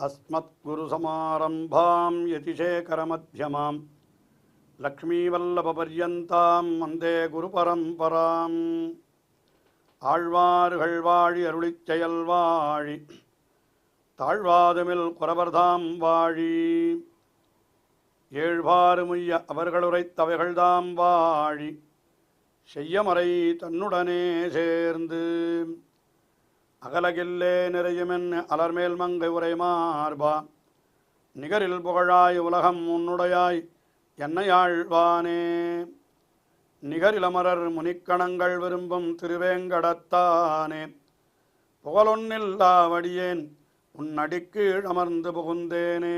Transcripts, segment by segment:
अस्मत्गुरुसमारम्भां यतिशेखरमध्यमां लक्ष्मीवल्लभपर्यन्तां वन्दे गुरुपरम्पराम् ஆழ்வார்கள் வாழி அருளிச் செயல் வாழி தாழ்வாதுமில் குறவர்தாம் வாழி ஏழ்வாறுமுய்ய அவர்களுரைத்தவைகள்தாம் வாழி செய்யமறை தன்னுடனே சேர்ந்து அகலகில்லே நிறையுமென் அலர்மேல் மங்கை உரை மார்பா நிகரில் புகழாய் உலகம் உன்னுடையாய் என்னையாழ்வானே நிகரிலமரர் முனிக்கணங்கள் விரும்பும் திருவேங்கடத்தானே புகழொன்னில்லாவடியேன் உன்னடிக்கீழ் அமர்ந்து புகுந்தேனே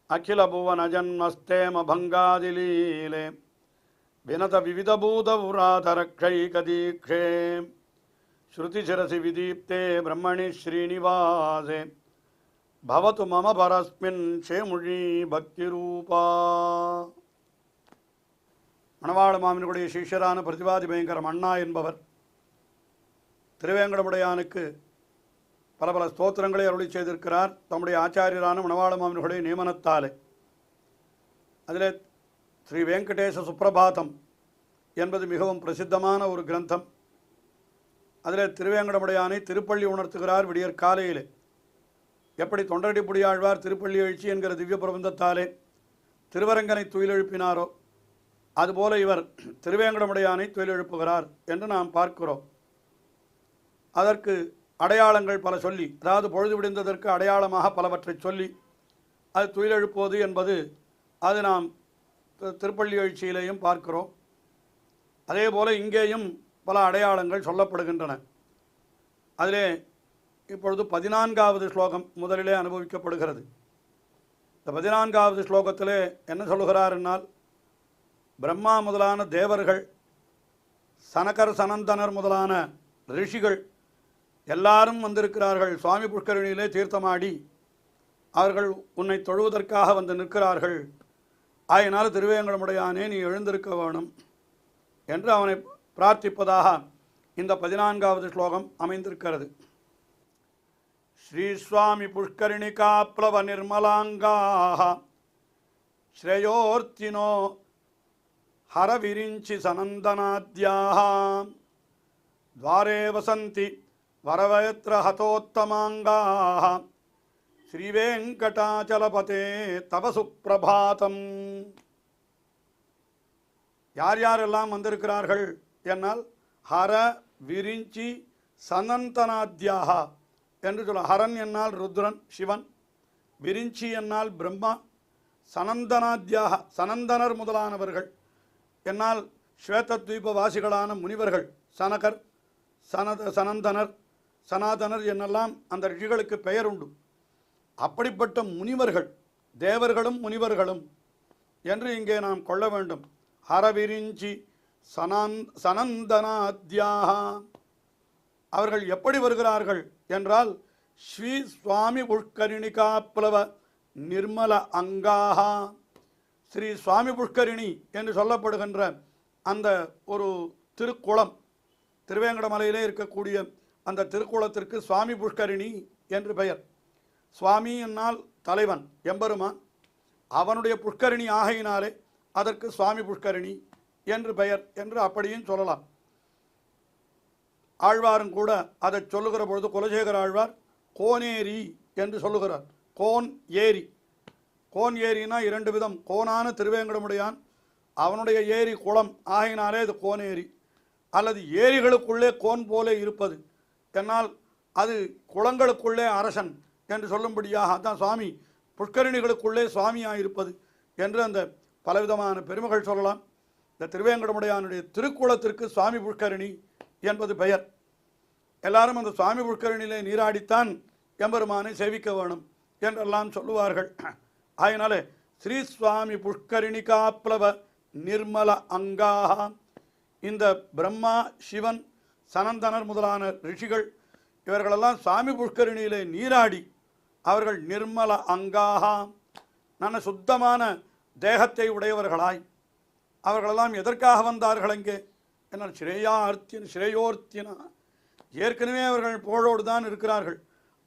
அகில புவன ஜன்மஸ்தேம பங்காதிலீலே வினத விவிதபூத உராதரக்ஷைகதீக்ஷே ஸ்ருதிசிரசி விதீப்தே பிரம்மணி ஸ்ரீனிவாசே பவது மம பரஸ்மின் ஷேமுழி பக்திரூபா. மணவாள மாமனுடைய சிஷ்யரான பிரதிவாதி பயங்கரம் அண்ணா என்பவர் திருவேங்கடமுடையானுக்கு பல பல ஸ்தோத்திரங்களை அருளி செய்திருக்கிறார். தம்முடைய ஆச்சாரியரான மணவாள மாமனுடைய நியமனத்தாலே அதில் ஸ்ரீ வெங்கடேச சுப்பிரபாதம் என்பது மிகவும் பிரசித்தமான ஒரு கிரந்தம். அதில் திருவேங்கடமுடையானை திருப்பள்ளி உணர்த்துகிறார். விடியற் காலையிலே எப்படி தொண்டரடிப்புடியாழ்வார் திருப்பள்ளி எழுச்சி என்கிற திவ்ய பிரபந்தத்தாலே திருவரங்கனை துயிலெழுப்பினாரோ அதுபோல இவர் திருவேங்கடமுடையானை துயிலெழுப்புகிறார் என்று நாம் பார்க்கிறோம். அதற்கு அடையாளங்கள் பல சொல்லி, அதாவது பொழுது விடிந்ததற்கு அடையாளமாக பலவற்றை சொல்லி அது துயிலெழுப்புவது என்பது அது நாம் திருப்பள்ளி எழுச்சியிலேயும் பார்க்கிறோம். அதே போல் இங்கேயும் பல அடையாளங்கள் சொல்லப்படுகின்றன. அதிலே இப்பொழுது 14வது ஸ்லோகம் முதலிலே அனுபவிக்கப்படுகிறது. இந்த 14வது ஸ்லோகத்திலே என்ன சொல்லுகிறார் என்னால், பிரம்மா முதலான தேவர்கள், சனகர் சனந்தனர் முதலான ரிஷிகள் எல்லாரும் வந்திருக்கிறார்கள். சுவாமி புஷ்கரணியிலே தீர்த்தமாடி அவர்கள் உன்னை தொழுவதற்காக வந்து நிற்கிறார்கள். ஆயினால் திருவேங்கடமுடையானே நீ எழுந்திருக்க வேணும் என்று அவனை பிரார்த்திப்பதாக இந்த 14வது ஸ்லோகம் அமைந்திருக்கிறது. ஸ்ரீ சுவாமி புஷ்கரிணிகா ப்ளவ நிர்மலாங்காஹ ஸ்ரேயோர்த்தினோ ஹரவிரிஞ்சி சனந்தனாத்யாஹ துவாரே வசந்தி வரவயத்ர ஹதோத்தமாங்காஹ ஸ்ரீவேங்கடாச்சலபதே தவ சுப்பிரபாதம். யார் யாரெல்லாம் வந்திருக்கிறார்கள் என்னால், ஹர விரிஞ்சி சனந்தனாத்யாஹ என்று சொல்ல. ஹரன் என்னால் ருத்ரன் சிவன், விரிஞ்சி என்னால் பிரம்மா, சனந்தனாத்யாக சனந்தனர் முதலானவர்கள் என்னால் ஸ்வேதத்வீப வாசிகளான முனிவர்கள், சனகர் சனந்தனர் சனாதனர் என்னெல்லாம் அந்த ரிஷிகளுக்கு பெயர் உண்டு. அப்படிப்பட்ட முனிவர்கள், தேவர்களும் முனிவர்களும் என்று இங்கே நாம் கொள்ள வேண்டும். ஹரவிரிஞ்சி சனந்தனாத்யாக அவர்கள் எப்படி வருகிறார்கள் என்றால், ஸ்ரீ சுவாமி புஷ்கரிணிகா ப்ளவ நிர்மல அங்காக, ஸ்ரீ சுவாமி புஷ்கரிணி என்று சொல்லப்படுகின்ற அந்த ஒரு திருக்குளம், திருவேங்கடமலையிலே இருக்கக்கூடிய அந்த திருக்குளத்திற்கு சுவாமி புஷ்கரிணி என்று பெயர். சுவாமி என்னால் தலைவன் எம்பெருமான், அவனுடைய புஷ்கரிணி ஆகையினாலே அதற்கு சுவாமி புஷ்கரிணி என்று பெயர் என்று அப்படியும் சொல்லலாம். ஆழ்வாரும் கூட அதை சொல்லுகிற பொழுது குலசேகர ஆழ்வார் கோனேரி என்று சொல்லுகிறார். கோன் ஏரி, கோன் ஏரினா 2 விதம். கோனான திருவேங்கடமுடையான், அவனுடைய ஏரி குளம் ஆகினாலே அது கோனேரி, அல்லது ஏரிகளுக்குள்ளே கோன் போல இருப்பது என்னால் அது குளங்களுக்குள்ளே அரசன் என்று சொல்லும்படியாக அதான் சுவாமி புஷ்கரிணிகளுக்குள்ளே சுவாமியாக இருப்பது என்று அந்த பலவிதமான பெருமைகள் சொல்லலாம். இந்த திருவேங்கடமுடையானுடைய திருக்குளத்திற்கு சுவாமி புஷ்கரிணி என்பது பெயர். எல்லாரும் அந்த சுவாமி புஷ்கரணியிலே நீராடித்தான் எம்பெருமானை சேவிக்க வேணும் என்றெல்லாம் சொல்லுவார்கள். ஆயினாலே ஸ்ரீ சுவாமி புஷ்கரிணிகா ப்ளவ நிர்மல அங்காக, இந்த பிரம்மா சிவன் சனந்தனர் முதலான ரிஷிகள் இவர்களெல்லாம் சுவாமி புஷ்கரிணியிலே நீராடி அவர்கள் நிர்மல அங்காக நல்ல சுத்தமான தேகத்தை உடையவர்களாய் அவர்களெல்லாம் எதற்காக வந்தார்கள் அங்கே என்னால் ஸ்ரேயோர்த்தினா ஏற்கனவே அவர்கள் புகழோடு தான் இருக்கிறார்கள்.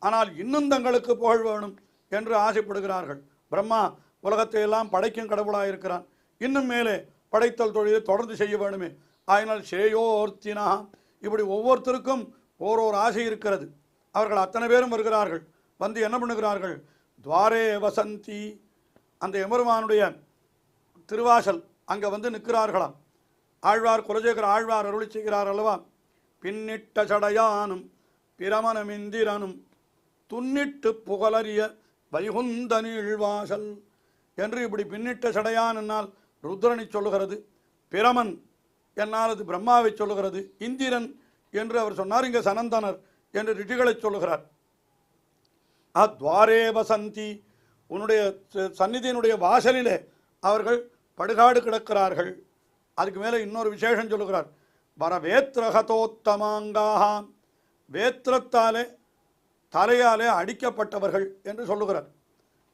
ஆனால் இன்னும் தங்களுக்கு புகழ் வேணும் என்று ஆசைப்படுகிறார்கள். பிரம்மா உலகத்தை எல்லாம் படைக்கும் கடவுளாக இருக்கிறான், இன்னும் மேலே படைத்தல் தொழிலை தொடர்ந்து செய்ய வேணுமே. அதனால் ஸ்ரேயோர்த்தினா, இப்படி ஒவ்வொருத்தருக்கும் ஓரோரு ஆசை இருக்கிறது. அவர்கள் அத்தனை பேரும் வருகிறார்கள். வந்து என்ன பண்ணுகிறார்கள்? துவாரே வசந்தி, அந்த எம்பெருமானுடைய திருவாசல் அங்கே வந்து நிற்கிறார்களாம். ஆழ்வார் குலசேகர ஆழ்வார் அருளி செய்கிறார் அல்லவா, பின்னிட்ட சடையானும் பிரமணமிந்திரனும் துன்னிட்டு புகழறிய வைகுந்த நீழ்வாசல் என்று இப்படி பின்னிட்ட சடையான் என்னால் ருத்ரனை சொல்லுகிறது, பிரமன் என்னால் அது பிரம்மாவை சொல்லுகிறது, இந்திரன் என்று அவர் சொன்னார், இங்கே சனந்தனர் என்று ரிஷிகளை சொல்லுகிறார். துவாரே வசந்தி, உன்னுடைய சந்நிதியினுடைய வாசலிலே அவர்கள் படுகாடு கிடக்கிறார்கள். அதுக்கு மேலே இன்னொரு விசேஷம் சொல்லுகிறார், வரவேத்ரகதோத்தமாங்காக, வேத்திரத்தாலே தலையாலே அடிக்கப்பட்டவர்கள் என்று சொல்லுகிறார்.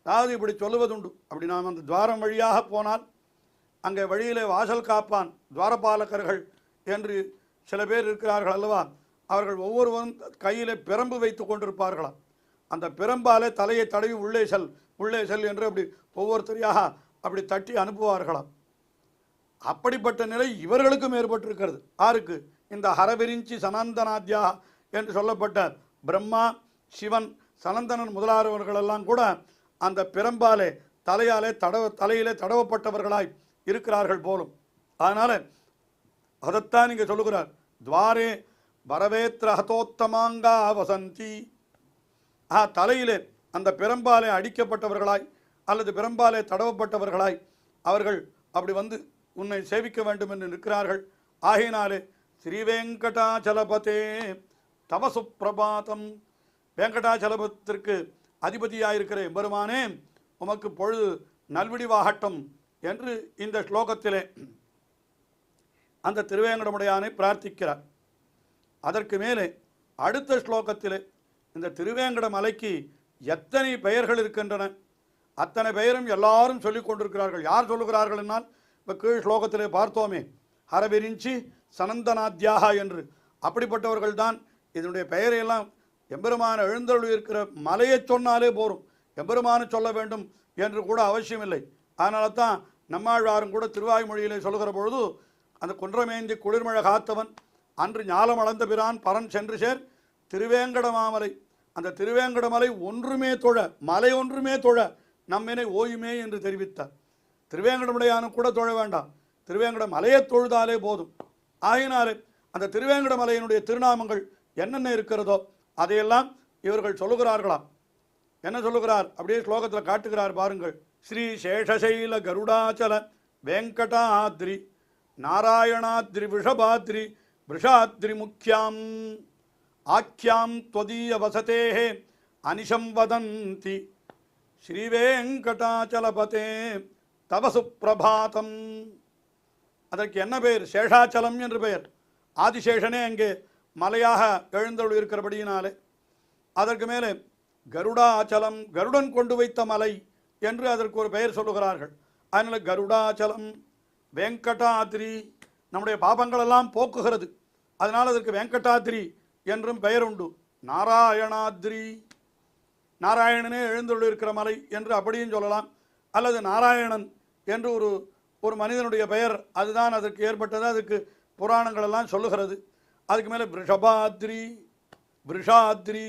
அதாவது இப்படி சொல்லுவதுண்டு. அப்படி நாம் அந்த துவாரம் வழியாக போனால் அங்கே வழியிலே வாசல் காப்பான் துவாரபாலகர்கள் என்று சில பேர் இருக்கிறார்கள் அல்லவா, அவர்கள் ஒவ்வொருவரும் கையிலே பிரம்பு வைத்து கொண்டிருப்பார்களாம். அந்த பிரம்பாலே தலையை தடவி உள்ளே செல் உள்ளே செல் என்று அப்படி ஒவ்வொருத்தரையாக அப்படி தட்டி அனுப்புவார்களாம். அப்படிப்பட்ட நிலை இவர்களுக்கும் ஏற்பட்டிருக்கிறது. யாருக்கு? இந்த ஹரவிரிஞ்சி சனந்தனாத்யா என்று சொல்லப்பட்ட பிரம்மா, சிவன், சனந்தனன் முதலானவர்களெல்லாம் கூட அந்த பிரம்பாலே தலையிலே தடவப்பட்டவர்களாய் இருக்கிறார்கள் போலும். அதனால் அதைத்தான் இங்கே சொல்லுகிறார், துவாரே வரவேத்ர ஹதோத்தமாங்கா வசந்தி. தலையிலே அந்த பிரம்பாலே அடிக்கப்பட்டவர்களாய் அல்லது பிரம்பாலே தடவப்பட்டவர்களாய் அவர்கள் அப்படி வந்து உன்னை சேவிக்க வேண்டும் என்று நிற்கிறார்கள். ஆகையினாலே ஸ்ரீவேங்கடாச்சலபதே தவ சுப்பிரபாதம், வேங்கடாச்சலபத்திற்கு அதிபதியாயிருக்கிற எம்பெருமானே உமக்கு பொழுது நல்விடிவாகட்டும் என்று இந்த ஸ்லோகத்திலே அந்த திருவேங்கடமுடையானை பிரார்த்திக்கிறார். அதற்கு மேலே அடுத்த ஸ்லோகத்திலே இந்த திருவேங்கட மலைக்கு எத்தனை பெயர்கள் இருக்கின்றன, அத்தனை பெயரும் எல்லாரும் சொல்லிக் கொண்டிருக்கிறார்கள். யார் சொல்லுகிறார்கள் என்னால் இப்போ கீழ் ஸ்லோகத்திலே பார்த்தோமே, ஹரவிரிஞ்சி சனந்தனாத்யாக என்று. அப்படிப்பட்டவர்கள் தான் இதனுடைய பெயரையெல்லாம் எம்பெருமான எழுந்தருள் இருக்கிற மலையை சொன்னாலே போரும், எம்பெருமானு சொல்ல வேண்டும் என்று கூட அவசியமில்லை. அதனால தான் நம்மாழ்வாரும் கூட திருவாய்மொழியிலே சொல்லுகிற பொழுது, அந்த குன்றமேந்தி குளிர்மழை காத்தவன் அன்று ஞாலம் அளந்த பிரான் பரன் சென்று சேர் திருவேங்கட மாமலை, அந்த திருவேங்கட மலை ஒன்றுமே தொழ, மலை ஒன்றுமே தொழ நம்மினை ஓயுமே என்று தெரிவித்தார். திருவேங்கடமுடையானு கூட தொழ வேண்டாம், திருவேங்கட மலையை தொழுதாலே போதும். ஆகினாலே அந்த திருவேங்கட மலையினுடைய திருநாமங்கள் என்னென்ன இருக்கிறதோ அதையெல்லாம் இவர்கள் சொல்லுகிறார்களாம். என்ன சொல்லுகிறார் அப்படியே ஸ்லோகத்தில் காட்டுகிறார் பாருங்கள். ஸ்ரீ சேஷசைல கருடாச்சல வெங்கடாத்ரி நாராயணாத்ரி விஷபாத்ரி விஷாத்ரி முக்கியாம் ஆக்கியாம் त्वदीय வசதேஹே அனிஷம் வதந்தி ஸ்ரீவேங்கடாச்சலபதே தவ சுப்பிரபாதம். அதற்கு என்ன பெயர்? சேஷாச்சலம் என்று பெயர். ஆதிசேஷனே அங்கே மலையாக எழுந்தருள் இருக்கிறபடியினாலே அதற்கு மேலே கருடாச்சலம், கருடன் கொண்டு வைத்த மலை என்று அதற்கு ஒரு பெயர் சொல்லுகிறார்கள். அதனால் கருடாச்சலம், வெங்கடாத்ரி நம்முடைய பாபங்களெல்லாம் போக்குகிறது, அதனால் அதற்கு வெங்கடாத்ரி என்றும் பெயர் உண்டு. நாராயணாத்ரி, நாராயணனே எழுந்துள்ள இருக்கிற மலை என்று அப்படியும் சொல்லலாம். அல்லது நாராயணன் என்று ஒரு மனிதனுடைய பெயர், அதுதான் அதற்கு ஏற்பட்டது, அதுக்கு புராணங்கள் எல்லாம் சொல்லுகிறது. அதுக்கு மேலே விஷபாத்ரி, விஷாத்ரி,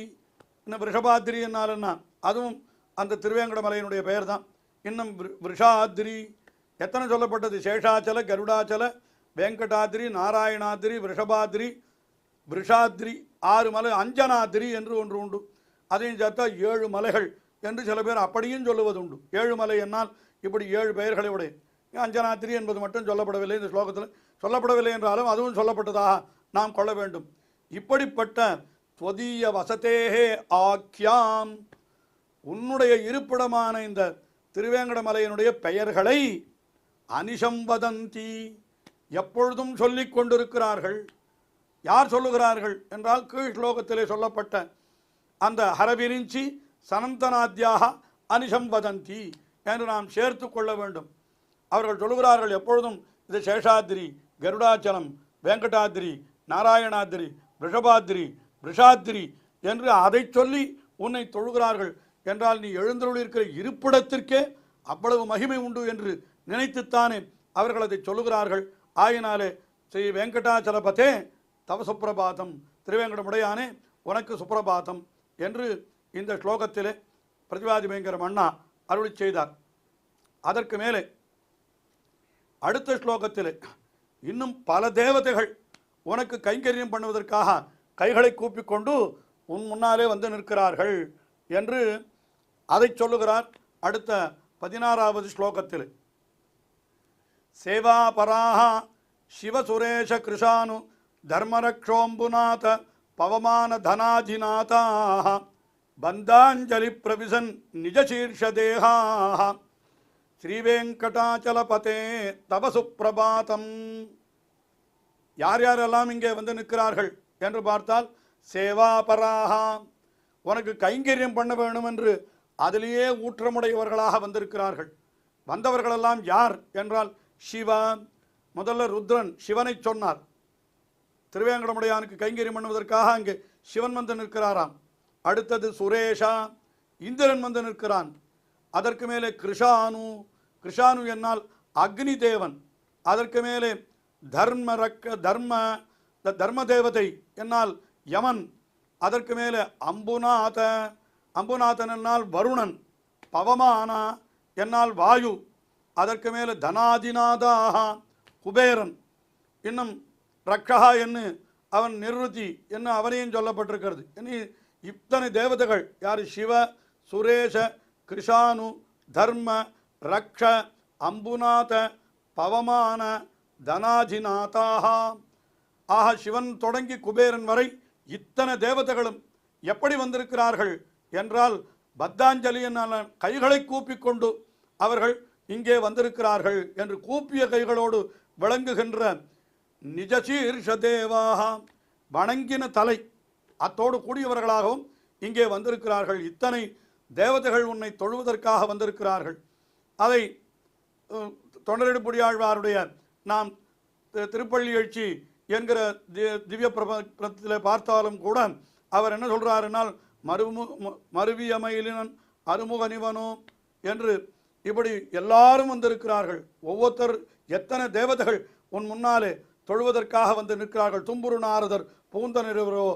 இன்னும் விஷபாத்ரி என்னால் என்ன, அதுவும் அந்த திருவேங்கட மலையினுடைய பெயர் தான். இன்னும் விஷாத்ரி எத்தனை சொல்லப்பட்டது? சேஷாச்சல, கருடாச்சல, வெங்கடாத்ரி, நாராயணாத்ரி, விஷபாத்ரி, விஷாத்ரி, 6 மலை. அஞ்சனாத்ரி என்று ஒன்று உண்டு, அதையும் சேர்த்தா 7 மலைகள் என்று சில பேர் அப்படியும் சொல்லுவது உண்டு. 7 மலை என்னால் இப்படி 7 பெயர்களை உடைய. அஞ்சனாத்ரி என்பது மட்டும் சொல்லப்படவில்லை, இந்த ஸ்லோகத்தில் சொல்லப்படவில்லை என்றாலும் அதுவும் சொல்லப்பட்டதாக நாம் கொள்ள வேண்டும். இப்படிப்பட்ட त्वदीय வசதேஹே ஆக்கியாம், உன்னுடைய இருப்பிடமான இந்த திருவேங்கடமலையினுடைய பெயர்களை அனிஷம் வதந்தி எப்பொழுதும் சொல்லிக் கொண்டிருக்கிறார்கள். யார் சொல்லுகிறார்கள் என்றால் கீழ் ஸ்லோகத்திலே சொல்லப்பட்ட அந்த ஹரவிரிஞ்சி சனந்தனாத்யாக அனிஷம் வதந்தி என்று நாம் சேர்த்து கொள்ள வேண்டும். அவர்கள் சொல்லுகிறார்கள் எப்பொழுதும் இது சேஷாத்ரி, கருடாச்சலம், வெங்கடாத்ரி, நாராயணாத்ரி, விஷபாத்ரி, விஷாத்ரி என்று அதை சொல்லி உன்னை தொழுகிறார்கள் என்றால் நீ எழுந்தருளிருக்கிற இருப்பிடத்திற்கே அவ்வளவு மகிமை உண்டு என்று நினைத்துத்தானே அவர்கள் அதை சொல்லுகிறார்கள். ஆயினாலே ஸ்ரீ வெங்கடாச்சலபதே தவ சுப்பிரபாதம், திருவேங்கடமுடையானே உனக்கு சுப்பிரபாதம் என்று இந்த ஸ்லோகத்திலே பிரதிவாதி பயங்கரம் அண்ணா அருளி செய்தார். அதற்கு மேலே அடுத்த ஸ்லோகத்திலே இன்னும் பல தேவதைகள் உனக்கு கைங்கரியம் பண்ணுவதற்காக கைகளை கூப்பிக்கொண்டு உன் முன்னாலே வந்து நிற்கிறார்கள் என்று அதை சொல்லுகிறார். அடுத்த 16வது ஸ்லோகத்தில் சேவாபராஹ சிவசுரேஷ கிருஷானு தர்மரக்ஷோம்புநாத பவமான தனாதிநாதாஹ பந்தாஞ்சலி பிரவிசன் நிஜசீர்ஷதேகாஹ ஸ்ரீவேங்கடாச்சலபதே தவ சுப்பிரபாதம். யார் யாரெல்லாம் இங்கே வந்து நிற்கிறார்கள் என்று பார்த்தால் சேவாபராஹா, உனக்கு கைங்கரியம் பண்ண வேண்டும் என்று அதிலேயே ஊற்றமுடையவர்களாக வந்திருக்கிறார்கள். வந்தவர்களெல்லாம் யார் என்றால் சிவன். முதல்ல ருத்ரன் சிவனை சொன்னார். திருவேங்கடமுடையானுக்கு கைங்கரியம் பண்ணுவதற்காக அங்கே சிவன் வந்து நிற்கிறாராம். அடுத்தது சுரேஷா, இந்திரன் வந்து நிற்கிறான். அதற்கு மேலே கிருஷானு, கிருஷானு என்னால் அக்னி தேவன். அதற்கு மேலே தர்ம தேவதை என்னால் யமன். அதற்கு மேலே அம்புநாத, அம்புநாதன் என்னால் வருணன். பவமானா என்னால் வாயு. அதற்கு மேலே தனாதிநாதாக குபேரன். இன்னும் ரக்ஷா என்று அவன் நிருதி என்ன அவனையும் சொல்லப்பட்டிருக்கிறது. இனி இத்தனை தேவதைகள் யார்? சிவ, சுரேஷ, கிருஷானு, தர்ம, ரக்ஷ, அம்புநாத, பவமான, தனாதிநாதாக. ஆக சிவன் தொடங்கி குபேரன் வரை இத்தனை தேவதைகளும் எப்படி வந்திருக்கிறார்கள் என்றால் பத்தாஞ்சலி என்னால் கைகளை கூப்பிக்கொண்டு அவர்கள் இங்கே வந்திருக்கிறார்கள் என்று கூப்பிய கைகளோடு விளங்குகின்ற நிஜசீர்ஷதேவாக, வணங்கின தலை அத்தோடு கூடியவர்களாகவும் இங்கே வந்திருக்கிறார்கள். இத்தனை தேவதைகள் உன்னை தொழுவதற்காக வந்திருக்கிறார்கள். அதை தொண்டரெடுப்புடியாழ்வாருடைய நாம் திருப்பள்ளி எழுச்சி என்கிற திவ்ய பிரபந்தத்தில் பார்த்தாலும் கூட அவர் என்ன சொல்கிறாருனால் மருவியமயிலினன் அருமுகனிவனோ என்று இப்படி எல்லாரும் வந்திருக்கிறார்கள். ஒவ்வொருத்தர் எத்தனை தேவதைகள் உன் முன்னாலே தொழுவதற்காக வந்து நிற்கிறார்கள். தும்புரு நாரதர் பூந்த நிறுவரோ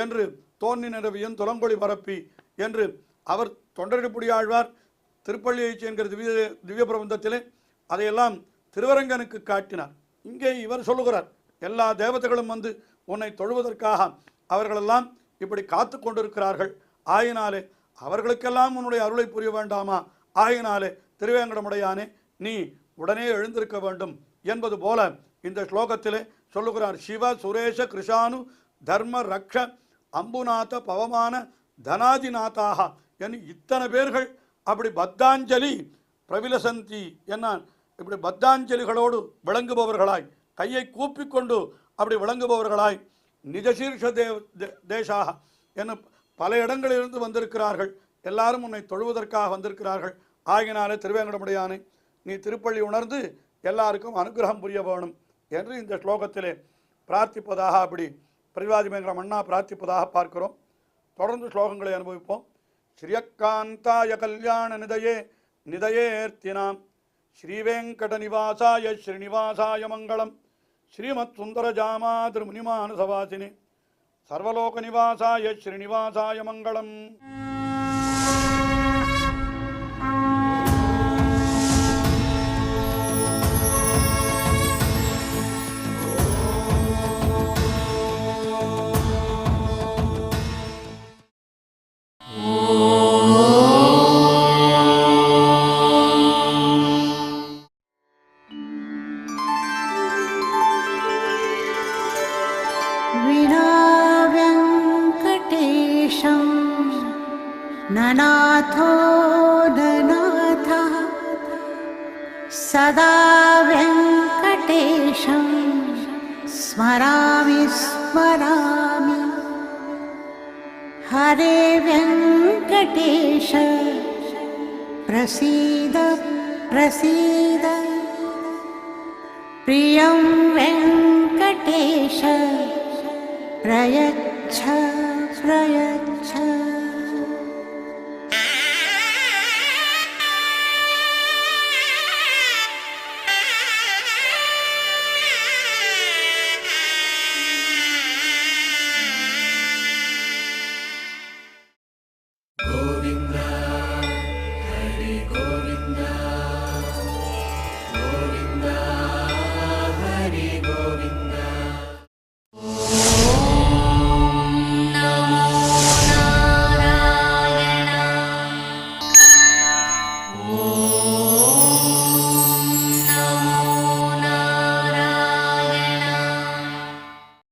என்று தோன்னி நிறவியும் துலங்கொழி பரப்பி என்று அவர் தொண்டரெடுப்புடியாழ்வார் திருப்பள்ளி எழுச்சி என்கிற திவ்ய பிரபந்தத்திலே அதையெல்லாம் திருவரங்கனுக்கு காட்டினார். இங்கே இவர் சொல்லுகிறார், எல்லா தேவதைகளும் வந்து உன்னை தொழுவதற்காக அவர்களெல்லாம் இப்படி காத்து கொண்டிருக்கிறார்கள். ஆயினாலே அவர்களுக்கெல்லாம் உன்னுடைய அருளை புரிய வேண்டாமா? ஆயினாலே திருவேங்கடமுடையானே நீ உடனே எழுந்திருக்க வேண்டும் என்பது போல இந்த ஸ்லோகத்திலே சொல்லுகிறார். சிவ, சுரேஷ, கிருஷானு, தர்ம, ரக்ஷ, அம்புநாத, பவமான, தனாதிநாதாக என்று இத்தனை பேர்கள் அப்படி பத்தாஞ்சலி பிரவிலசந்தி என்ன இப்படி பத்தாஞ்சலிகளோடு விளங்குபவர்களாய், கையை கூப்பிக்கொண்டு அப்படி விளங்குபவர்களாய், நிஜசீர்ஷ தேசாக என்ன பல இடங்களிலிருந்து வந்திருக்கிறார்கள். எல்லாரும் உன்னை தொழுவதற்காக வந்திருக்கிறார்கள். ஆகினாலே திருவேங்கடமுடையானை நீ திருப்பள்ளி உணர்ந்து எல்லாருக்கும் அனுகிரகம் புரிய வேணும் என்று இந்த ஸ்லோகத்திலே பிரார்த்திப்பதாக அப்படி பிரதிவாதி பயங்கரம் அண்ணா பிரார்த்திப்பதாக பார்க்கிறோம். தொடர்ந்து ஸ்லோகங்களை அனுபவிப்போம். ஸ்ரீயக்காந்தாய கல்யாண நிதயேர்த்தினாம் ஸ்ரீவேங்கட நிவாசாய ஸ்ரீனிவாசாய மங்களம். ஸ்ரீமத் சுந்தர ஜாமாதிரு முனிமானசவாசினி சர்வலோக நிவாசாய ஸ்ரீனிவாசாய மங்களம். ननाथो ननाथः सदा वेङ्कटेशं स्मरामि स्मरामि. हरे वेङ्कटेश प्रसीद प्रसीद. प्रियं वेङ्कटेश प्रयच्छ प्रयच्छ.